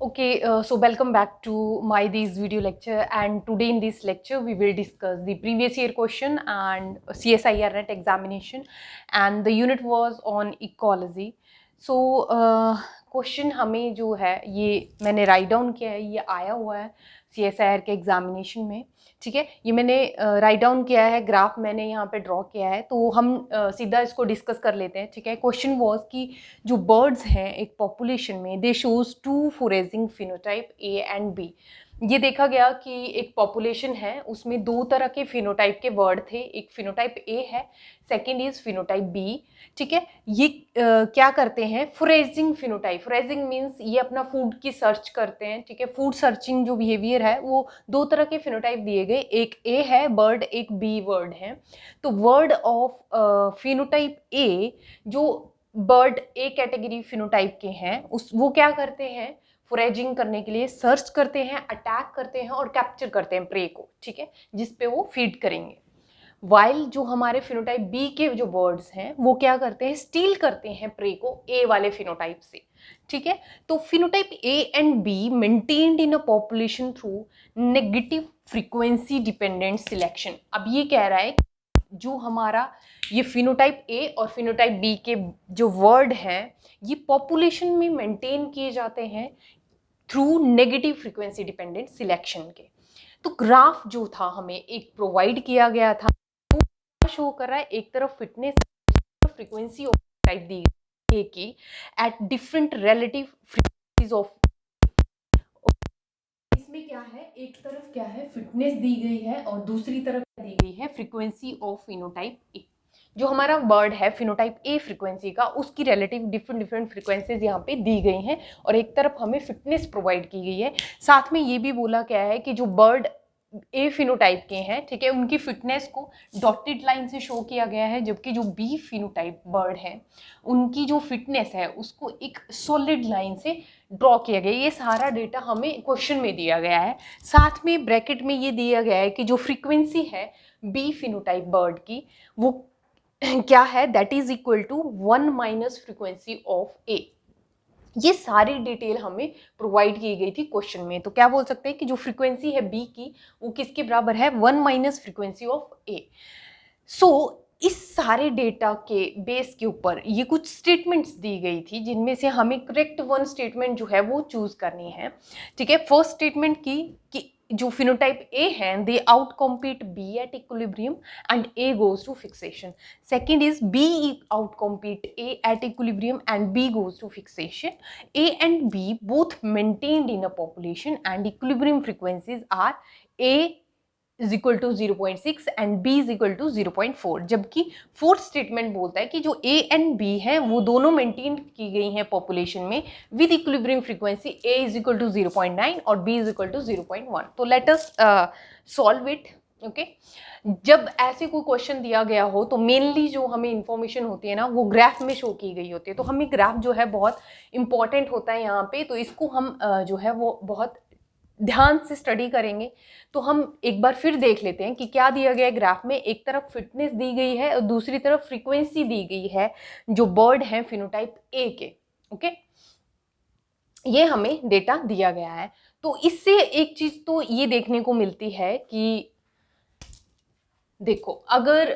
Okay, so welcome back to my this video lecture, and today in this lecture we will discuss the previous year question and CSIR net examination, and the unit was on ecology. So question हमें जो है ये मैंने write down किया है, ये आया हुआ है CSIR के एग्जामिनेशन में। ठीक है, ये मैंने राइट डाउन किया है, ग्राफ मैंने यहाँ पे ड्रॉ किया है, तो हम सीधा इसको डिस्कस कर लेते हैं। ठीक है, क्वेश्चन वाज कि जो बर्ड्स हैं एक पॉपुलेशन में, they shows two foraging phenotype A and B. ये देखा गया कि एक पॉपुलेशन है उसमें दो तरह के फिनोटाइप के बर्ड थे, एक फिनोटाइप ए है, सेकेंड इज फिनोटाइप बी। ठीक है, ये क्या करते हैं, फोरेजिंग फिनोटाइप, फोरेजिंग मीन्स ये अपना फूड की सर्च करते हैं। ठीक है, फूड सर्चिंग जो बिहेवियर है वो दो तरह के फिनोटाइप दिए गए, एक ए है बर्ड, एक बी वर्ड है। तो वर्ड ऑफ फिनोटाइप ए जो बर्ड ए कैटेगरी फिनोटाइप के हैं उस वो क्या करते हैं, फोरेजिंग करने के लिए सर्च करते हैं, अटैक करते हैं और कैप्चर करते हैं प्रे को। ठीक है, जिस पे वो फीड करेंगे। वाइल जो हमारे फिनोटाइप बी के जो बर्ड्स हैं वो क्या करते हैं, स्टील करते हैं प्रे को ए वाले फिनोटाइप से। ठीक है, तो phenotype A and be maintained in a population through negative frequency dependent selection. अब ये कह रहा है जो हमारा ये फिनोटाइप ए और फिनोटाइप बी के जो वर्ड हैं ये पॉपुलेशन में मेंटेन किए जाते हैं through negative frequency dependent selection के। तो ग्राफ जो था हमें एक प्रोवाइड किया गया था, वो शो कर रहा है एक तरफ फिटनेस फ्रीक्वेंसी ऑफ टाइप दी गई की at different relative frequencies of. इसमें क्या है, एक तरफ क्या है फिटनेस दी गई है और दूसरी तरफ दी गई है फ्रीक्वेंसी ऑफ फिनोटाइप ए। जो हमारा बर्ड है फिनोटाइप ए फ्रीक्वेंसी का, उसकी रिलेटिव डिफरेंट डिफरेंट फ्रीक्वेंसीज यहाँ पे दी गई हैं और एक तरफ हमें फिटनेस प्रोवाइड की गई है। साथ में ये भी बोला गया है कि जो बर्ड ए फिनोटाइप के हैं, ठीक है, उनकी फिटनेस को डॉटेड लाइन से शो किया गया है, जबकि जो बी फिनोटाइप बर्ड है उनकी जो फिटनेस है उसको एक सॉलिड लाइन से ड्रॉ किया गया। ये सारा डेटा हमें क्वेश्चन में दिया गया है। साथ में ब्रैकेट में ये दिया गया है कि जो फ्रीक्वेंसी है बी फिनोटाइप बर्ड की वो क्या है, that is equal to 1 minus frequency of A. ये सारी डिटेल हमें प्रोवाइड की गई थी क्वेश्चन में। तो क्या बोल सकते हैं कि जो फ्रीक्वेंसी है बी की वो किसके बराबर है, 1 माइनस फ्रीक्वेंसी ऑफ ए। सो इस सारे डेटा के बेस के ऊपर ये कुछ स्टेटमेंट्स दी गई थी जिनमें से हमें करेक्ट वन स्टेटमेंट जो है वो चूज करनी है। ठीक है, फर्स्ट स्टेटमेंट की कि जो फिनोटाइप ए है they outcompete B at equilibrium and A goes to fixation. Second is B outcompete A at equilibrium and B goes to fixation. A and B both maintained in a population and equilibrium frequencies are A is equal to 0.6 and B is equal to 0.4। जबकि fourth statement बोलता है कि जो ए and B है वो दोनों maintain की गई हैं पॉपुलेशन में with equilibrium frequency A is equal to 0.9 और बी इज इक्वल टू 0.1। तो let us solve it. Okay, जब ऐसे कोई क्वेश्चन दिया गया हो तो मेनली जो हमें इंफॉर्मेशन होती है ना वो ग्राफ में शो की गई होती है। तो हमें ग्राफ जो है बहुत इंपॉर्टेंट होता है यहाँ पे, तो इसको हम जो है वो बहुत ध्यान से स्टडी करेंगे। तो हम एक बार फिर देख लेते हैं कि क्या दिया गया है ग्राफ में। एक तरफ फिटनेस दी गई है और दूसरी तरफ फ्रीक्वेंसी दी गई है जो बर्ड है फिनोटाइप ए के। ओके, ये हमें डेटा दिया गया है। तो इससे एक चीज तो ये देखने को मिलती है कि देखो, अगर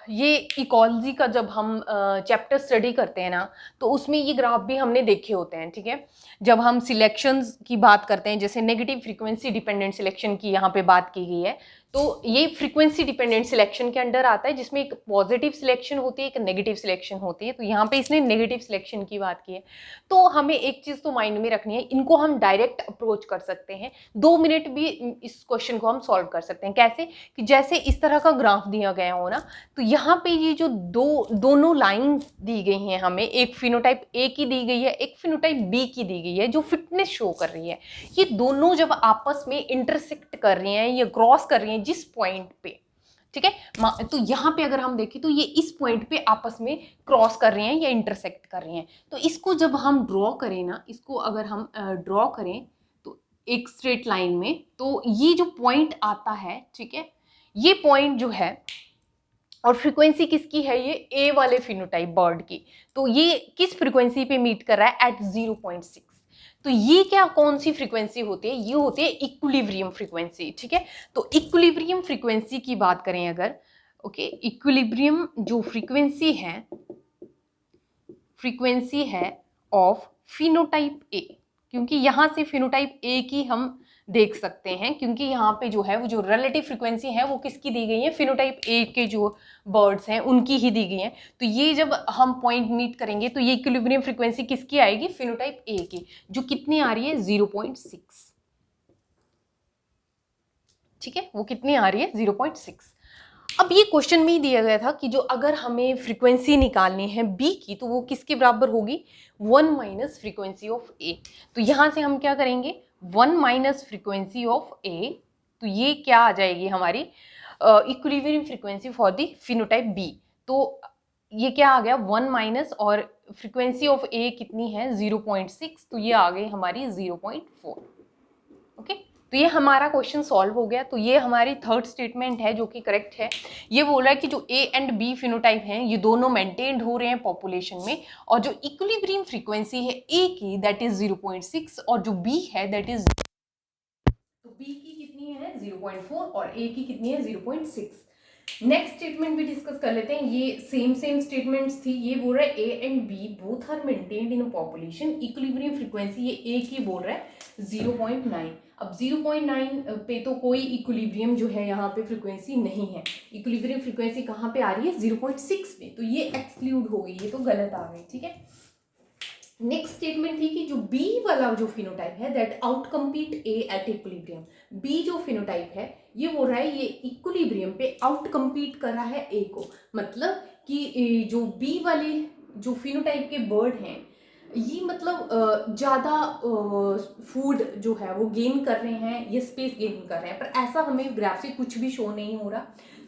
ये इकोलॉजी का जब हम चैप्टर स्टडी करते हैं ना तो उसमें ये ग्राफ भी हमने देखे होते हैं। ठीक है, जब हम सिलेक्शंस की बात करते हैं, जैसे नेगेटिव फ्रीक्वेंसी डिपेंडेंट सिलेक्शन की यहाँ पे बात की गई है, तो ये फ्रीक्वेंसी डिपेंडेंट सिलेक्शन के अंडर आता है जिसमें एक पॉजिटिव सिलेक्शन होती है, एक नेगेटिव सिलेक्शन होती है। तो यहाँ पे इसने नेगेटिव सिलेक्शन की बात की है। तो हमें एक चीज़ तो माइंड में रखनी है, इनको हम डायरेक्ट अप्रोच कर सकते हैं, 2 मिनट भी इस क्वेश्चन को हम सॉल्व कर सकते हैं। कैसे कि जैसे इस तरह का ग्राफ दिया गया हो ना, तो यहाँ पे ये जो दोनों लाइंस दी गई हैं हमें, एक फिनोटाइप ए की दी गई है, एक फिनोटाइप बी की दी गई है जो फिटनेस शो कर रही है, ये दोनों जब आपस में इंटरसेक्ट कर रही हैं, ये क्रॉस कर रही हैं जिस पॉइंट पे, ठीक है, तो यहाँ पे अगर हम देखें तो ये इस पॉइंट पे आपस में क्रॉस कर रही हैं या इंटरसेक्ट कर रही हैं। तो इसको जब हम ड्रॉ करें ना, इसको अगर हम ड्रॉ करें तो एक स्ट्रेट लाइन में, तो ये जो पॉइंट आता है, ठीक है, ये पॉइंट जो है और फ्रीक्वेंसी किसकी है, ये ए वाले फिनोटाइप बर्ड की, तो ये किस फ्रीक्वेंसी पे मीट कर रहा है, एट 0.6। तो ये क्या कौन सी फ्रीक्वेंसी होती है, ये होती है इक्विलिब्रियम फ्रीक्वेंसी, ठीक है। तो इक्विलिब्रियम फ्रीक्वेंसी की बात करें अगर, ओके, इक्विलिब्रियम जो फ्रीक्वेंसी है ऑफ फिनोटाइप ए, क्योंकि यहाँ से फिनोटाइप ए की हम देख सकते हैं, क्योंकि यहाँ पे जो है वो जो रिलेटिव फ्रीक्वेंसी है वो किसकी दी गई है, फिनोटाइप ए के जो बर्ड्स हैं उनकी ही दी गई है। तो ये जब हम पॉइंट मीट करेंगे तो ये इक्विलिब्रियम फ्रीक्वेंसी किसकी आएगी, फिनोटाइप ए की, जो कितनी आ रही है 0.6, ठीक है, वो कितनी आ रही है 0.6। अब ये क्वेश्चन में ही दिया गया था कि जो अगर हमें फ्रीक्वेंसी निकालनी है बी की तो वो किसके बराबर होगी, 1 माइनस फ्रीक्वेंसी ऑफ ए। तो यहाँ से हम क्या करेंगे, 1 माइनस फ्रीक्वेंसी ऑफ ए, तो ये क्या आ जाएगी हमारी equilibrium frequency for the phenotype B. तो ये क्या आ गया 1 माइनस, और फ्रीक्वेंसी ऑफ ए कितनी है 0.6, तो ये आ गई हमारी 0.4। ओके, तो ये हमारा क्वेश्चन सॉल्व हो गया। तो ये हमारी थर्ड स्टेटमेंट है जो कि करेक्ट है। ये बोल रहा है कि जो ए एंड बी फिनोटाइप हैं ये दोनों मेंटेन्ड हो रहे हैं पॉपुलेशन में, और जो इक्विलिब्रियम फ्रीक्वेंसी है ए की दैट इज 0.6 और जो बी है दैट इज, तो बी की कितनी है 0.4 और ए की कितनी है 0.6। नेक्स्ट स्टेटमेंट भी डिस्कस कर लेते हैं। ये सेम स्टेटमेंट्स थी। ये बोल रहा है A and B both are maintained in population, equilibrium frequency ये ए की बोल रहा है 0.9। अब 0.9 पे तो कोई इक्विलिब्रियम जो है यहाँ पे फ्रीक्वेंसी नहीं है, इक्विलिब्रियम फ्रीक्वेंसी कहाँ पे आ रही है 0.6 पे, तो ये एक्सक्लूड हो गई, ये तो गलत आ गई, ठीक है। नेक्स्ट स्टेटमेंट थी कि जो बी वाला जो फिनोटाइप है that outcompete A at equilibrium, B जो फिनोटाइप है ये बोल रहा है ये इक्विलिब्रियम पे आउट कम्पीट कर रहा है ए को, मतलब कि जो बी वाले जो फिनोटाइप के बर्ड हैं ये मतलब ज़्यादा फूड जो है वो गेन कर रहे हैं, ये स्पेस गेन कर रहे हैं, पर ऐसा हमें ग्राफ से कुछ भी शो नहीं हो रहा,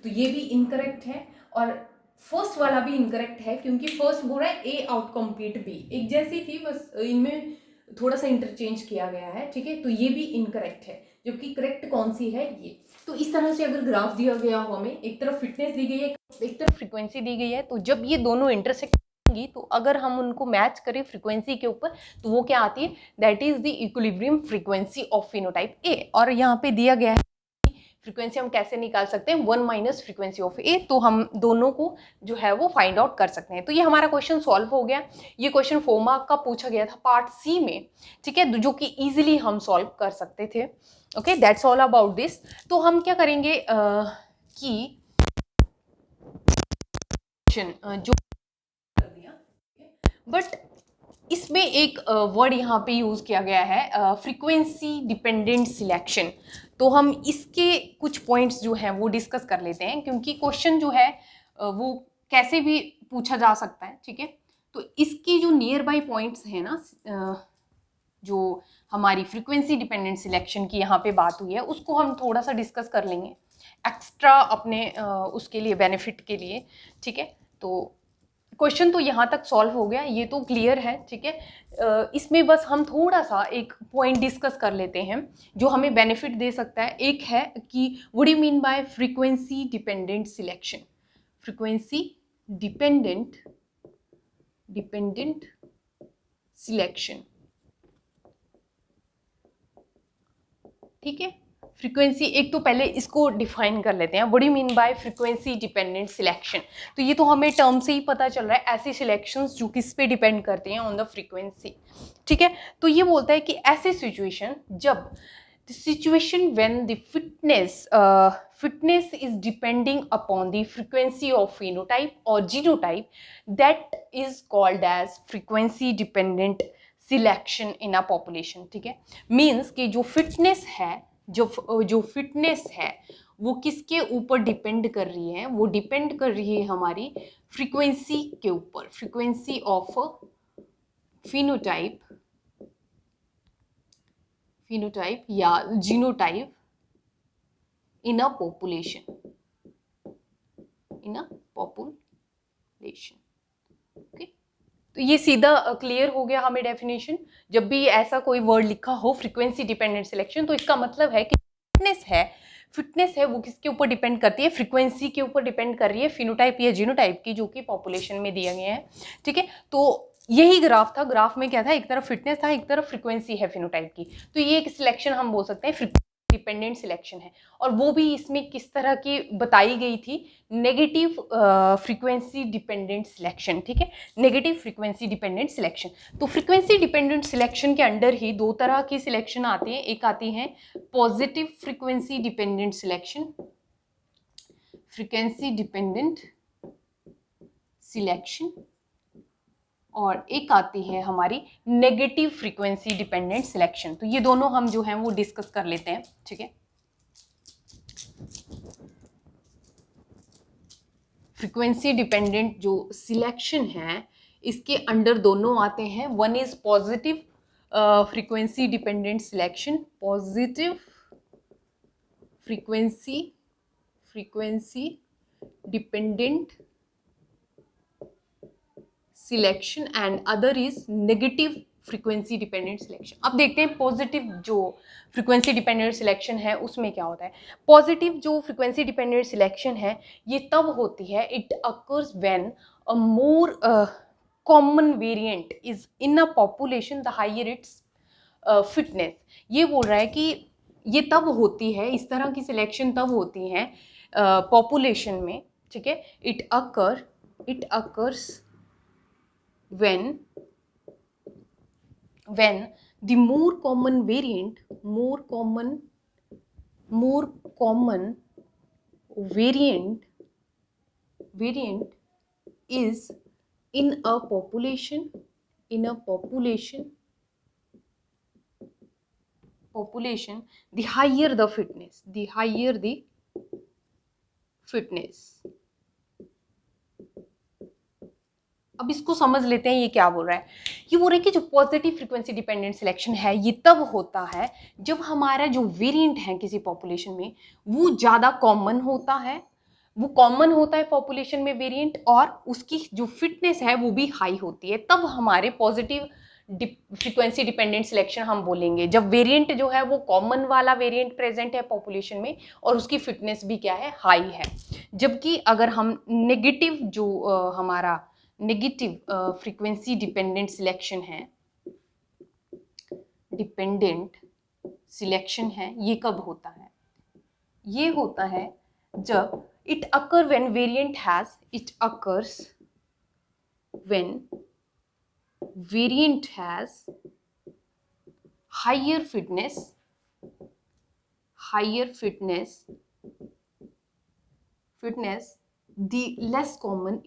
तो ये भी इनकरेक्ट है। और फर्स्ट वाला भी इनकरेक्ट है क्योंकि फर्स्ट बोल रहा है ए आउट कम्पीट बी, एक जैसी थी बस इनमें थोड़ा सा इंटरचेंज किया गया है, ठीक है, तो ये भी इनकरेक्ट है। जबकि करेक्ट कौन सी है ये, तो इस तरह से अगर ग्राफ दिया गया हो हमें, एक तरफ फिटनेस दी गई है एक तरफ फ्रीक्वेंसी दी गई है, तो जब ये दोनों इंटरसेक्ट होंगी तो अगर हम उनको मैच करें फ्रीक्वेंसी के ऊपर तो वो क्या आती है, that is the equilibrium frequency of phenotype A. और यहाँ पे दिया गया है फ्रीक्वेंसी हम कैसे निकाल सकते हैं, 1 माइनस फ्रीक्वेंसी ऑफ ए, तो हम दोनों को जो है वो फाइंड आउट कर सकते हैं। तो ये हमारा क्वेश्चन सॉल्व हो गया। ये क्वेश्चन 4 मार्क का पूछा गया था पार्ट सी में, ठीक है, जो कि इजीली हम सॉल्व कर सकते थे। Okay, that's all about this. तो हम क्या करेंगे कि जो कर दिया, बट इसमें एक वर्ड यहाँ पे यूज़ किया गया है फ्रीक्वेंसी डिपेंडेंट सिलेक्शन। तो हम इसके कुछ पॉइंट्स जो हैं वो डिस्कस कर लेते हैं, क्योंकि क्वेश्चन जो है वो कैसे भी पूछा जा सकता है, ठीक है। तो इसकी जो नियर बाई पॉइंट्स हैं ना, जो हमारी फ्रीक्वेंसी डिपेंडेंट सिलेक्शन की यहाँ पे बात हुई है उसको हम थोड़ा सा डिस्कस कर लेंगे एक्स्ट्रा अपने उसके लिए बेनिफिट के लिए, ठीक है। तो क्वेश्चन तो यहाँ तक सॉल्व हो गया, ये तो क्लियर है, ठीक है। इसमें बस हम थोड़ा सा एक पॉइंट डिस्कस कर लेते हैं जो हमें बेनिफिट दे सकता है। एक है कि what do you mean by frequency dependent selection, frequency dependent selection, ठीक है। फ्रीक्वेंसी, एक तो पहले इसको डिफाइन कर लेते हैं, what do you mean by frequency dependent selection. तो ये तो हमें टर्म से ही पता चल रहा है, ऐसे सिलेक्शंस जो किस पे डिपेंड करते हैं, ऑन द फ्रीक्वेंसी, ठीक है। तो ये बोलता है कि ऐसे सिचुएशन जब the situation when the fitness is depending upon the frequency of phenotype or genotype, that is called as frequency dependent selection in a population, ठीक है। मीन्स कि जो फिटनेस है, जो फिटनेस है वो किसके ऊपर डिपेंड कर रही है, वो डिपेंड कर रही है हमारी फ्रीक्वेंसी के ऊपर, फ्रीक्वेंसी ऑफ फिनोटाइप या genotype in a population, okay. तो ये सीधा क्लियर हो गया हमें डेफिनेशन। जब भी ऐसा कोई वर्ड लिखा हो फ्रीक्वेंसी डिपेंडेंट सिलेक्शन, तो इसका मतलब है कि फिटनेस है वो किसके ऊपर डिपेंड करती है, फ्रीक्वेंसी के ऊपर डिपेंड कर रही है, फिनोटाइप या जीनोटाइप की, जो कि पॉपुलेशन में दिया गया है, ठीक है। तो यही ग्राफ था, ग्राफ में क्या था, एक तरफ फिटनेस था, एक तरफ फ्रीक्वेंसी है फिनोटाइप की। तो ये एक सिलेक्शन हम बोल सकते हैं डिपेंडेंट सिलेक्शन है, और वो भी इसमें किस तरह की बताई गई थी, नेगेटिव फ्रीक्वेंसी डिपेंडेंट सिलेक्शन, ठीक है, नेगेटिव फ्रीक्वेंसी डिपेंडेंट सिलेक्शन। तो फ्रीक्वेंसी डिपेंडेंट सिलेक्शन के अंडर ही दो तरह की सिलेक्शन आती है, एक आती है positive frequency dependent selection, frequency dependent selection, और एक आती है हमारी नेगेटिव फ्रीक्वेंसी डिपेंडेंट सिलेक्शन। तो ये दोनों हम जो हैं वो डिस्कस कर लेते हैं, ठीक है। फ्रीक्वेंसी डिपेंडेंट जो सिलेक्शन है इसके अंडर दोनों आते हैं, one is positive frequency dependent selection, positive frequency dependent selection, and other is negative frequency dependent selection. अब देखते हैं पॉजिटिव जो फ्रीक्वेंसी डिपेंडेंट सिलेक्शन है उसमें क्या होता है। पॉजिटिव जो फ्रीक्वेंसी डिपेंडेंट सिलेक्शन है ये तब होती है, it occurs when a more common variant is in a population the higher its fitness. ये बोल रहा है कि ये तब होती है, इस तरह की सिलेक्शन तब होती है पॉपुलेशन में, ठीक है। It occurs when the more common variant is in a population the higher the fitness। अब इसको समझ लेते हैं ये क्या बोल रहा है। ये बोल रहा है कि जो पॉजिटिव फ्रीक्वेंसी डिपेंडेंट सिलेक्शन है ये तब होता है जब हमारा जो वेरिएंट है किसी पॉपुलेशन में वो ज़्यादा कॉमन होता है, पॉपुलेशन में वेरिएंट, और उसकी जो फिटनेस है वो भी हाई होती है, तब हमारे पॉजिटिव फ्रीक्वेंसी डिपेंडेंट सिलेक्शन हम बोलेंगे। जब वेरिएंट जो है वो कॉमन वाला वेरिएंट प्रेजेंट है पॉपुलेशन में और उसकी फिटनेस भी क्या है, हाई है। जबकि अगर हम नेगेटिव जो हमारा नेगेटिव फ्रीक्वेंसी डिपेंडेंट सिलेक्शन है, ये कब होता है, ये होता है जब it occur when variant has higher fitness the less common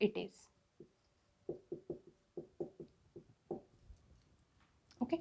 it is। Okay.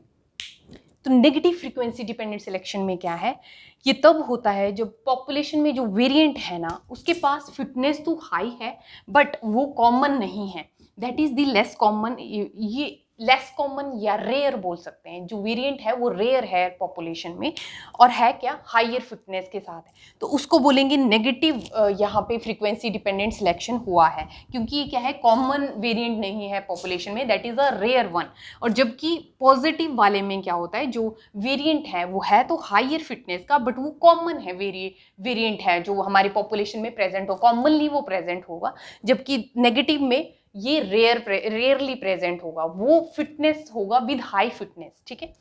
तो नेगेटिव फ्रीक्वेंसी डिपेंडेंट सिलेक्शन में क्या है, ये तब होता है जब पॉपुलेशन में जो वेरिएंट है ना उसके पास फिटनेस तो हाई है बट वो कॉमन नहीं है, that is the less common. ये लेस कॉमन या रेयर बोल सकते हैं, जो वेरिएंट है वो रेयर है पॉपुलेशन में और है क्या, हायर फिटनेस के साथ है, तो उसको बोलेंगे नेगेटिव यहाँ पे फ्रीक्वेंसी डिपेंडेंट सिलेक्शन हुआ है, क्योंकि ये क्या है, कॉमन वेरिएंट नहीं है पॉपुलेशन में, that is a rare one. और जबकि पॉजिटिव वाले में क्या होता है, जो वेरिएंट है वो है तो हायर फिटनेस का बट वो कॉमन है, वेरिएंट है जो हमारी पॉपुलेशन में प्रेजेंट हो, कॉमनली वो प्रेजेंट होगा। जबकि नेगेटिव में ये रेयरली प्रेजेंट होगा, वो फिटनेस होगा विद हाई फिटनेस, ठीक है।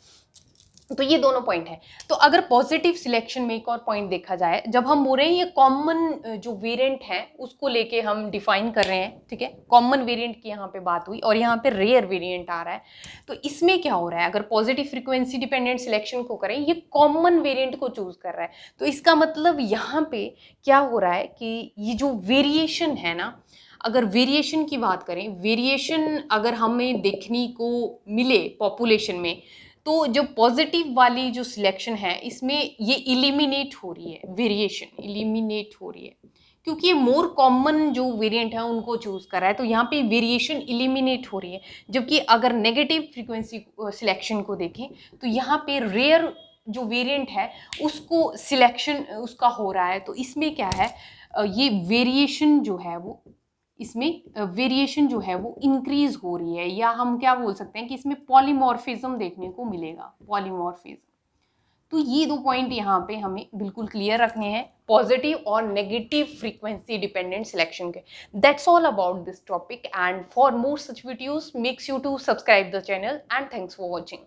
तो ये दोनों पॉइंट है। तो अगर पॉजिटिव सिलेक्शन में एक और पॉइंट देखा जाए, जब हम बोल रहे हैं ये कॉमन जो वेरिएंट है उसको लेके हम डिफाइन कर रहे हैं, ठीक है, कॉमन वेरिएंट की यहाँ पे बात हुई और यहाँ पे रेयर वेरिएंट आ रहा है, तो इसमें क्या हो रहा है, अगर पॉजिटिव फ्रीक्वेंसी डिपेंडेंट सिलेक्शन को करें, ये कॉमन वेरिएंट को चूज कर रहा है, तो इसका मतलब यहाँ पे क्या हो रहा है कि ये जो वेरिएशन है ना, अगर वेरिएशन की बात करें, वेरिएशन अगर हमें देखने को मिले पॉपुलेशन में, तो जो पॉजिटिव वाली जो सिलेक्शन है इसमें ये इलिमिनेट हो रही है, वेरिएशन इलिमिनेट हो रही है, क्योंकि ये मोर कॉमन जो वेरिएंट है उनको चूज कर रहा है, तो यहाँ पे वेरिएशन इलिमिनेट हो रही है। जबकि अगर नेगेटिव फ्रीक्वेंसी सिलेक्शन को देखें तो यहाँ पे रेयर जो वेरिएंट है उसको सिलेक्शन उसका हो रहा है, तो इसमें क्या है, ये वेरिएशन जो है वो, इसमें वेरिएशन जो है वो इंक्रीज हो रही है, या हम क्या बोल सकते हैं कि इसमें पॉलीमॉर्फिज्म देखने को मिलेगा, पॉलीमॉर्फिज्म। तो ये 2 पॉइंट यहाँ पे हमें बिल्कुल क्लियर रखने हैं पॉजिटिव और नेगेटिव फ्रीक्वेंसी डिपेंडेंट सिलेक्शन के. That's all about this topic, and for more such videos make sure to subscribe the channel, and thanks for watching.